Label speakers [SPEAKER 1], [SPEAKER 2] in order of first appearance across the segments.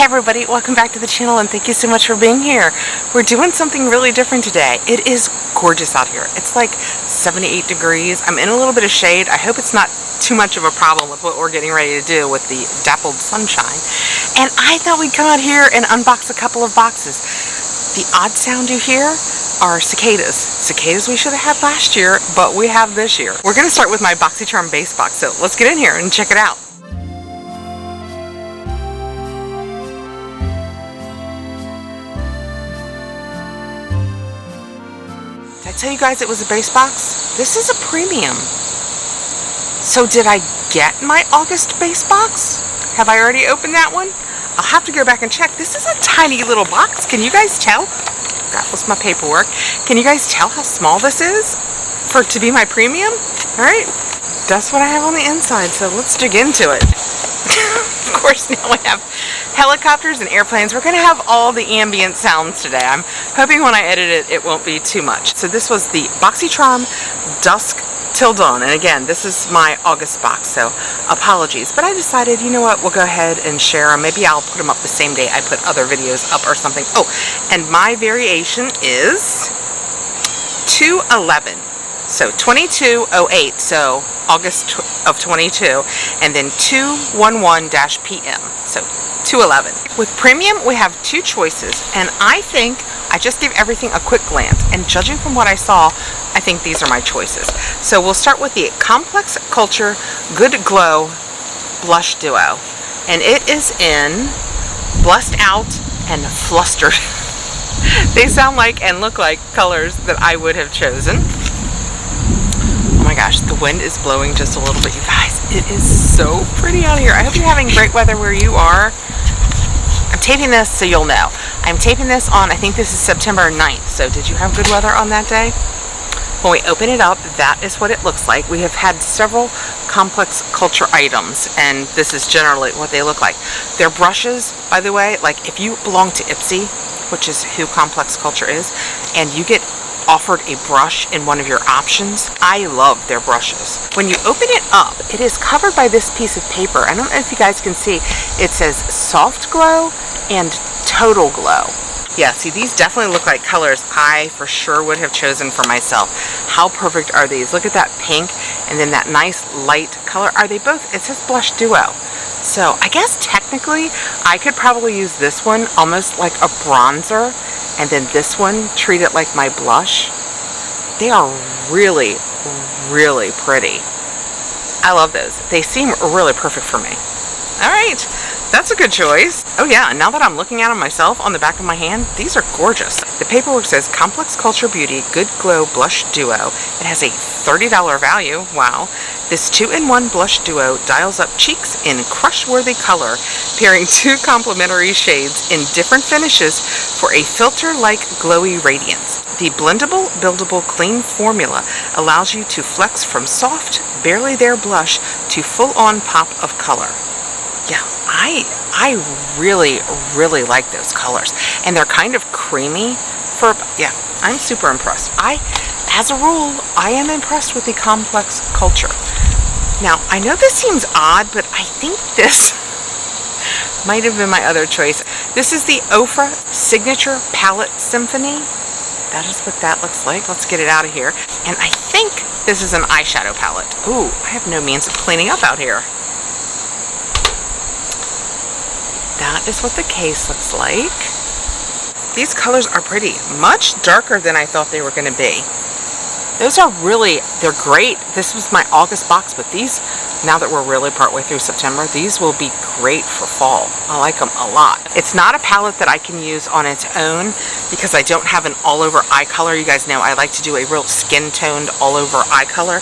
[SPEAKER 1] Hey everybody, welcome back to the channel and thank you so much for being here. We're doing something really different today. It is gorgeous out here. It's like 78 degrees. I'm in a little bit of shade. I hope it's not too much of a problem with what we're getting ready to do with the dappled sunshine. And I thought we'd come out here and unbox a couple of boxes. The odd sound you hear are cicadas. Cicadas we should have had last year, but we have this year. We're going to start with my Boxycharm base box, so let's get in here and check it out. Did I tell you guys it was a base box? This is a premium. So did I get my August base box? Have I already opened that one? I'll have to go back and check. This is a tiny little box. Can you guys tell? That was my paperwork. Can you guys tell how small this is for it to be my premium? All right, that's what I have on the inside. So let's dig into it. Of course, now we have helicopters and airplanes. We're going to have all the ambient sounds today. I'm hoping when I edit it, it won't be too much. So this was the Boxycharm Dusk Till Dawn, and again, this is my August box, so apologies, but I decided, you know what, we'll go ahead and share them. Maybe I'll put them up the same day I put other videos up or something. Oh, and my variation is 211, so 2208, so August of 22, and then 211-PM, so 211. With premium, we have two choices, and I think I just gave everything a quick glance, and judging from what I saw, I think these are my choices. So we'll start with the Complex Culture Good Glow Blush Duo, and it is in Blessed Out and Flustered. They sound like and look like colors that I would have chosen. Oh my gosh, the wind is blowing just a little bit, you guys. It is so pretty out here. I hope you're having great weather where you are. I'm taping this so you'll know. I'm taping this on, I think this is September 9th. So did you have good weather on that day? When we open it up, that is what it looks like. We have had several Complex Culture items, and this is generally what they look like. Their brushes, by the way, like if you belong to Ipsy, which is who Complex Culture is, and you get offered a brush in one of your options, I love their brushes. When you open it up, it is covered by this piece of paper. I don't know if you guys can see. It says Soft Glow and Total Glow. Yeah, see, these definitely look like colors I for sure would have chosen for myself. How perfect are these? Look at that pink and then that nice light color. Are they both? It says Blush Duo. So I guess technically I could probably use this one almost like a bronzer, and then this one treat it like my blush. They are really, really pretty. I love those. They seem really perfect for me. All right, that's a good choice. Oh yeah, and now that I'm looking at them myself on the back of my hand, these are gorgeous. The paperwork says Complex Culture Beauty Good Glow Blush Duo. It has a $30 value. Wow. This 2-in-1 blush duo dials up cheeks in crush-worthy color, pairing two complementary shades in different finishes for a filter-like glowy radiance. The blendable, buildable, clean formula allows you to flex from soft, barely there blush to full-on pop of color. Yeah, I really, really like those colors, and they're kind of creamy for, yeah, I'm super impressed. As a rule, I am impressed with the Complex Culture. Now, I know this seems odd, but I think this might have been my other choice. This is the Ofra Signature Palette Symphony. That is what that looks like. Let's get it out of here. And I think this is an eyeshadow palette. Ooh, I have no means of cleaning up out here. That is what the case looks like. These colors are pretty, much darker than I thought they were going to be. Those are really, they're great. This was my August box, but these, now that we're really partway through September, these will be great for fall. I like them a lot. It's not a palette that I can use on its own because I don't have an all-over eye color. You guys know I like to do a real skin-toned all-over eye color.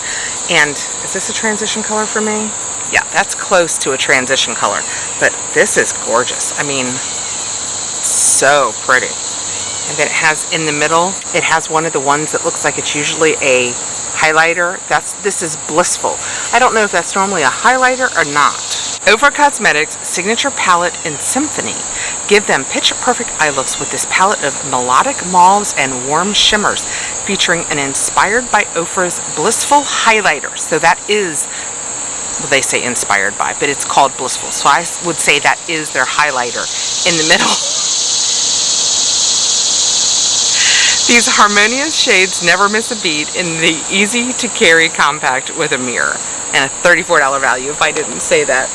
[SPEAKER 1] And is this a transition color for me? Yeah, that's close to a transition color, but this is gorgeous. I mean, so pretty. And then it has in the middle, it has one of the ones that looks like it's usually a highlighter. This is Blissful. I don't know if that's normally a highlighter or not. Ofra Cosmetics Signature Palette in Symphony. Give them picture-perfect eye looks with this palette of melodic mauves and warm shimmers, featuring an inspired by Ofra's Blissful highlighter. So that is well, they say inspired by, but it's called Blissful. So I would say that is their highlighter in the middle. These harmonious shades never miss a beat in the easy to carry compact with a mirror. And a $34 value if I didn't say that.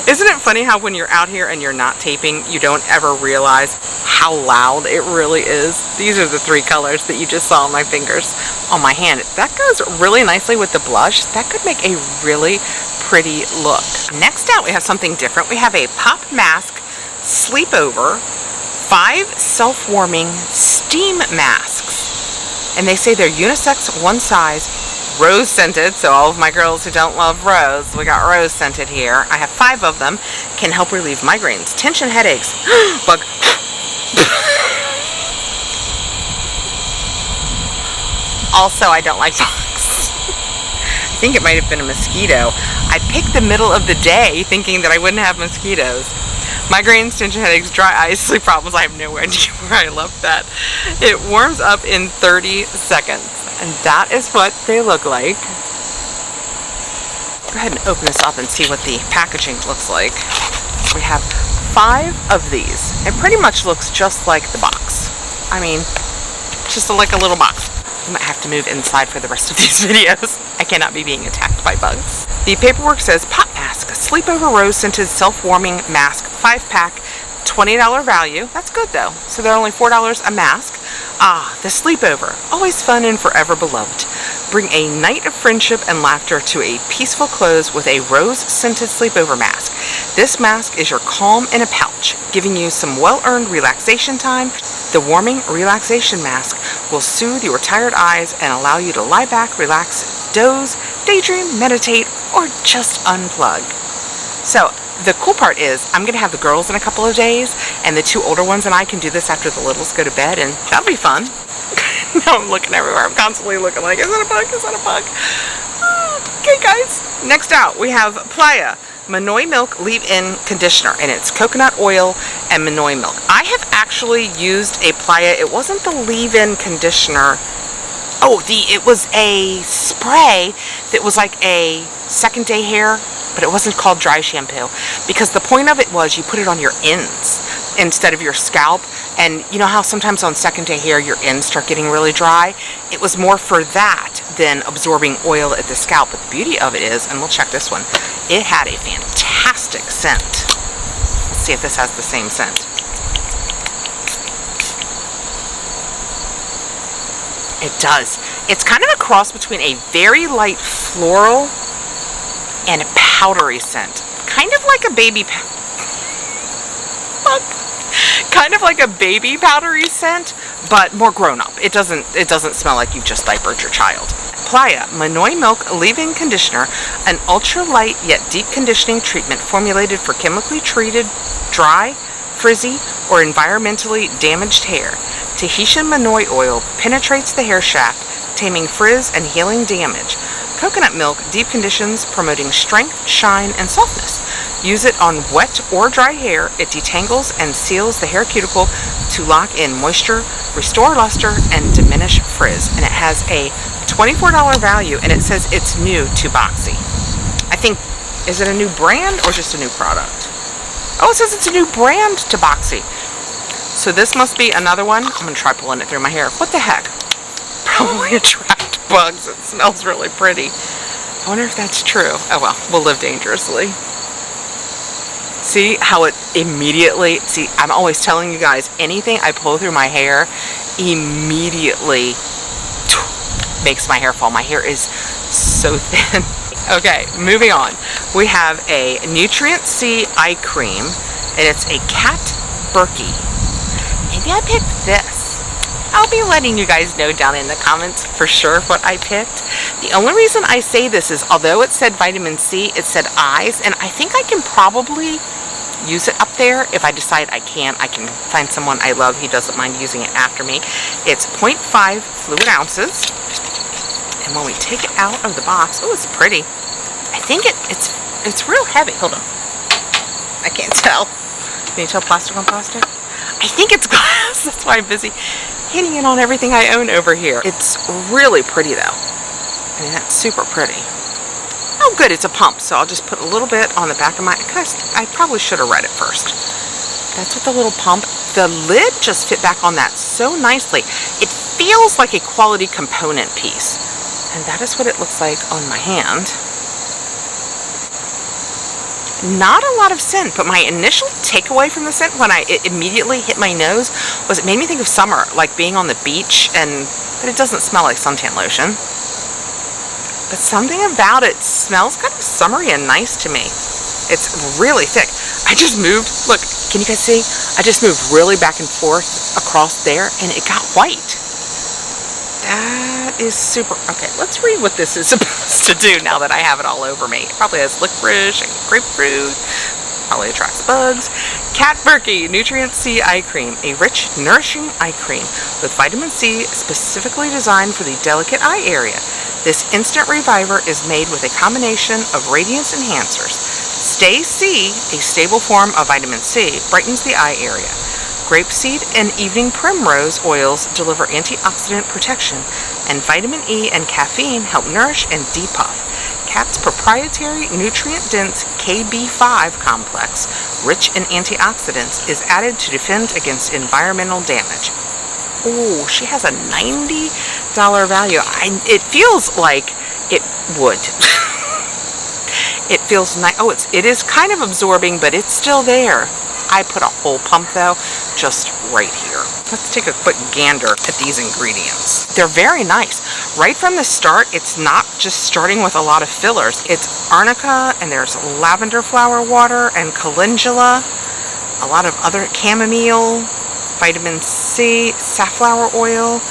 [SPEAKER 1] Isn't it funny how when you're out here and you're not taping, you don't ever realize how loud it really is? These are the 3 colors that you just saw on my fingers, on my hand. That goes really nicely with the blush. That could make a really pretty look. Next out, we have something different. We have a Pop Mask Sleepover 5 self-warming steam masks. And they say they're unisex, one size, rose scented, so all of my girls who don't love rose, we got rose scented here. I have 5 of them. Can help relieve migraines, tension, headaches, bug. Also, I don't like bugs. I think it might have been a mosquito. I picked the middle of the day thinking that I wouldn't have mosquitoes. Migraines, tension, headaches, dry eyes, sleep problems. I have no idea where I left that. It warms up in 30 seconds. And that is what they look like. Go ahead and open this up and see what the packaging looks like. So we have 5 of these. It pretty much looks just like the box. I mean, just like a little box. I might have to move inside for the rest of these videos. I cannot be being attacked by bugs. The paperwork says Pop Mask, Sleepover Rose Scented Self-Warming Mask, 5-pack, $20 value. That's good though. So they're only $4 a mask. Ah, the sleepover. Always fun and forever beloved. Bring a night of friendship and laughter to a peaceful close with a rose-scented sleepover mask. This mask is your calm in a pouch, giving you some well-earned relaxation time. The warming relaxation mask will soothe your tired eyes and allow you to lie back, relax, doze, daydream, meditate, or just unplug. So, the cool part is I'm going to have the girls in a couple of days, and the 2 older ones and I can do this after the littles go to bed, and that'll be fun. Now I'm looking everywhere. I'm constantly looking like, is that a bug? Is that a bug? Okay, guys. Next out, we have Playa Manoi Milk Leave-In Conditioner, and it's coconut oil and Manoi milk. I have actually used a Playa. It wasn't the leave-in conditioner. Oh, it was a spray that was like a second day hair, but it wasn't called dry shampoo, because the point of it was you put it on your ends instead of your scalp. And you know how sometimes on second day hair your ends start getting really dry? It was more for that than absorbing oil at the scalp. But the beauty of it is, and we'll check this one, it had a fantastic scent. Let's see if this has the same scent. It does. It's kind of a cross between a very light floral and a powdery scent. Kind of like a baby kind of like a baby powdery scent, but more grown up. It doesn't smell like you've just diapered your child. Playa Manoi Milk Leave-In Conditioner, an ultra light yet deep conditioning treatment formulated for chemically treated, dry, frizzy, or environmentally damaged hair. Tahitian Manoi oil penetrates the hair shaft, taming frizz and healing damage. Coconut milk deep conditions, promoting strength, shine, and softness. Use it on wet or dry hair. It detangles and seals the hair cuticle to lock in moisture, restore luster, and diminish frizz. And it has a $24 value, and it says it's new to Boxy. I think, is it a new brand or just a new product? Oh, it says it's a new brand to Boxy. So this must be another one. I'm going to try pulling it through my hair. What the heck? Probably attract bugs. It smells really pretty. I wonder if that's true. Oh well, we'll live dangerously. See how it immediately, see, I'm always telling you guys, anything I pull through my hair immediately makes my hair fall. My hair is so thin. Okay, moving on. We have a Nutrient C eye cream, and it's a Cat Berkey. Maybe I picked this. I'll be letting you guys know down in the comments for sure what I picked. The only reason I say this is, although it said vitamin C, it said eyes, and I think I can probably use it up there. If I decide I can find someone I love who doesn't mind using it after me. It's 0.5 fluid ounces. And when we take it out of the box, oh, it's pretty. I think it's real heavy. Hold on. I can't tell. Can you tell plastic on plastic? I think it's glass. That's why I'm busy hitting it on everything I own over here. It's really pretty though. I mean, that's super pretty. Oh good, it's a pump, so I'll just put a little bit on the back of my, I probably should have read it first. That's what the little pump, the lid just fit back on that so nicely. It feels like a quality component piece. And that is what it looks like on my hand. Not a lot of scent, but my initial takeaway from the scent when it immediately hit my nose was it made me think of summer, like being on the beach, but it doesn't smell like suntan lotion. But something about it smells kind of summery and nice to me. It's really thick. I just moved, look, can you guys see? I just moved really back and forth across there and it got white. That is super. Okay, let's read what this is supposed to do now that I have it all over me. It probably has licorice and grapefruit. Probably attracts bugs. Cat Berkey Nutrient C Eye Cream, a rich, nourishing eye cream with vitamin C specifically designed for the delicate eye area. This instant reviver is made with a combination of radiance enhancers. Stay C, a stable form of vitamin C, brightens the eye area. Grapeseed and evening primrose oils deliver antioxidant protection, and vitamin E and caffeine help nourish and depuff. Cat's proprietary nutrient-dense KB5 complex, rich in antioxidants, is added to defend against environmental damage. Oh, she has a $90 value. It feels like it would. It feels nice. Oh, it is kind of absorbing, but it's still there. I put a whole pump though, just right here. Let's take a quick gander at these ingredients. They're very nice. Right from the start, it's not just starting with a lot of fillers. It's arnica, and there's lavender flower water and calendula, a lot of other chamomile, vitamin C, safflower oil,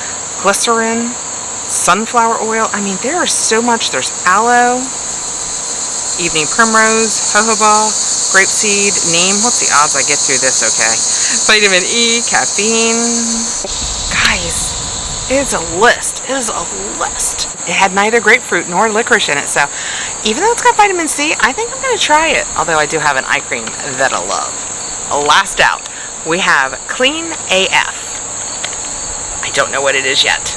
[SPEAKER 1] glycerin, sunflower oil. I mean, there is so much. There's aloe, evening primrose, jojoba, grapeseed, neem. What's the odds I get through this okay? Vitamin E, caffeine. Guys, it's a list. It is a list. It had neither grapefruit nor licorice in it, so even though it's got vitamin C, I think I'm going to try it. Although I do have an eye cream that I love. Last out, we have Clean AF. I don't know what it is yet.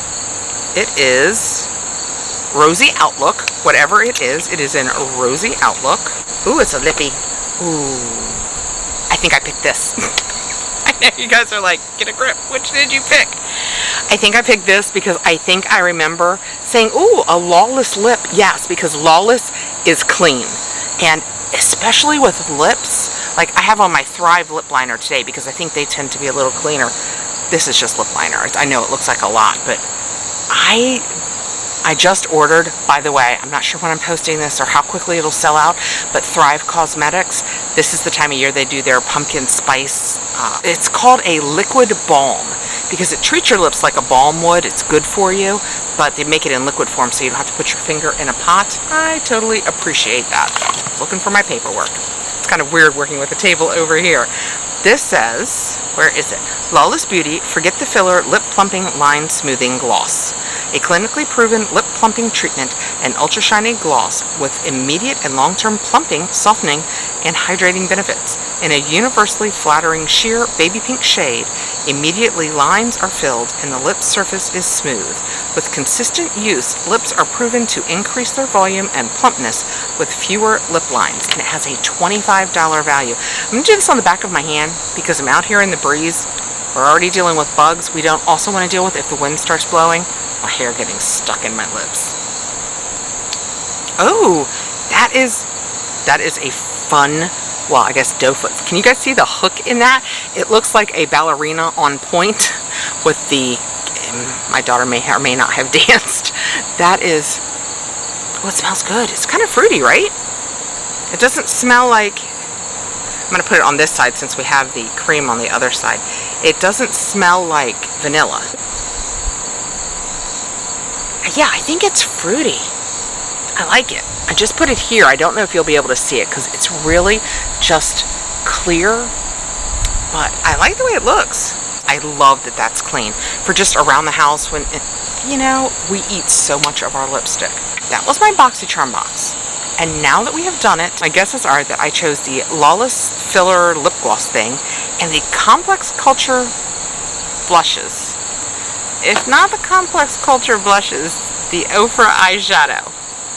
[SPEAKER 1] It is Rosy Outlook. Whatever it is in Rosy Outlook. Ooh, it's a lippy. Ooh, I think I picked this. I know you guys are like, get a grip. Which did you pick? I think I picked this because I think I remember saying, ooh, a lawless lip. Yes, because lawless is clean. And especially with lips, like I have on my Thrive lip liner today because I think they tend to be a little cleaner. This is just lip liner. I know it looks like a lot, but I just ordered, by the way, I'm not sure when I'm posting this or how quickly it'll sell out, but Thrive Cosmetics, this is the time of year they do their pumpkin spice. It's called a liquid balm because it treats your lips like a balm would. It's good for you, but they make it in liquid form so you don't have to put your finger in a pot. I totally appreciate that. Looking for my paperwork. It's kind of weird working with a table over here. This says, where is it? Lawless Beauty, Forget the Filler Lip Plumping Line Smoothing Gloss. A clinically proven lip plumping treatment and ultra shiny gloss with immediate and long-term plumping, softening, and hydrating benefits. In a universally flattering sheer baby pink shade, immediately lines are filled and the lip surface is smooth. With consistent use, lips are proven to increase their volume and plumpness with fewer lip lines, and it has a $25 value. I'm going to do this on the back of my hand because I'm out here in the breeze. We're already dealing with bugs. We don't also want to deal with if the wind starts blowing, my hair getting stuck in my lips. Oh, that is a fun, well, I guess doe foot. Can you guys see the hook in that? It looks like a ballerina on point with the, my daughter may or may not have danced. That is, well, it smells good. It's kind of fruity, right? It doesn't smell like, I'm going to put it on this side since we have the cream on the other side. It doesn't smell like vanilla. Yeah, I think it's fruity. I like it. I just put it here. I don't know if you'll be able to see it because it's really just clear, but I like the way it looks. I love that that's clean for just around the house when, you know, we eat so much of our lipstick. That was my Boxycharm box. And now that we have done it, my guesses are that I chose the Lawless Filler Lip Gloss thing and the Complex Culture blushes. If not the Complex Culture blushes, the Ofra eyeshadow.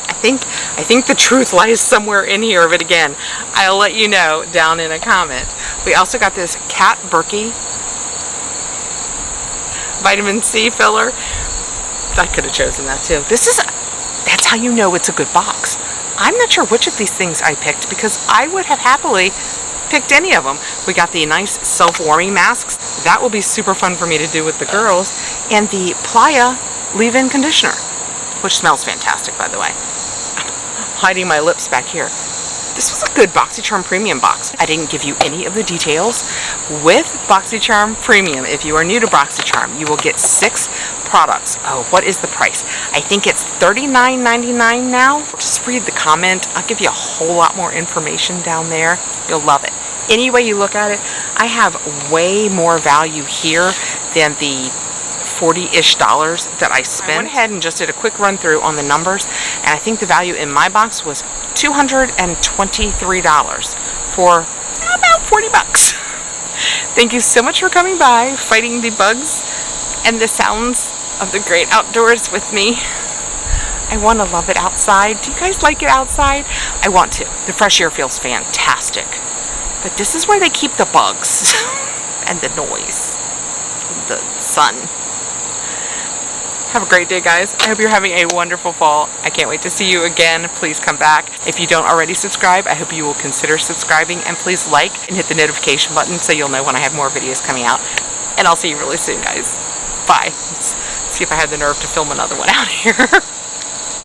[SPEAKER 1] I think I think the truth lies somewhere in here, but again, I'll let you know down in a comment. We also got this Cat Berkey vitamin C filler. I could have chosen that too. That's how you know it's a good box. I'm not sure which of these things I picked because I would have happily picked any of them. We got the nice self-warming masks. That will be super fun for me to do with the girls. And the Playa leave-in conditioner, which smells fantastic, by the way. I'm hiding my lips back here. This was a good Boxycharm Premium box. I didn't give you any of the details. With Boxycharm Premium, if you are new to Boxycharm, you will get 6 products. Oh, what is the price? I think it's $39.99 now. Just read the comment. I'll give you a whole lot more information down there. You'll love it. Any way you look at it, I have way more value here than the $40-ish that I spent. I went ahead and just did a quick run through on the numbers, and I think the value in my box was $223 for about 40 bucks. Thank you so much for coming by, fighting the bugs and the sounds of the great outdoors with me. I want to love it outside. Do you guys like it outside? I want to. The fresh air feels fantastic. But this is where they keep the bugs and the noise, the sun. Have a great day, guys. I hope you're having a wonderful fall. I can't wait to see you again. Please come back. If you don't already subscribe, I hope you will consider subscribing, and please like and hit the notification button so you'll know when I have more videos coming out. And I'll see you really soon, guys. Bye. Let's see if I have the nerve to film another one out here.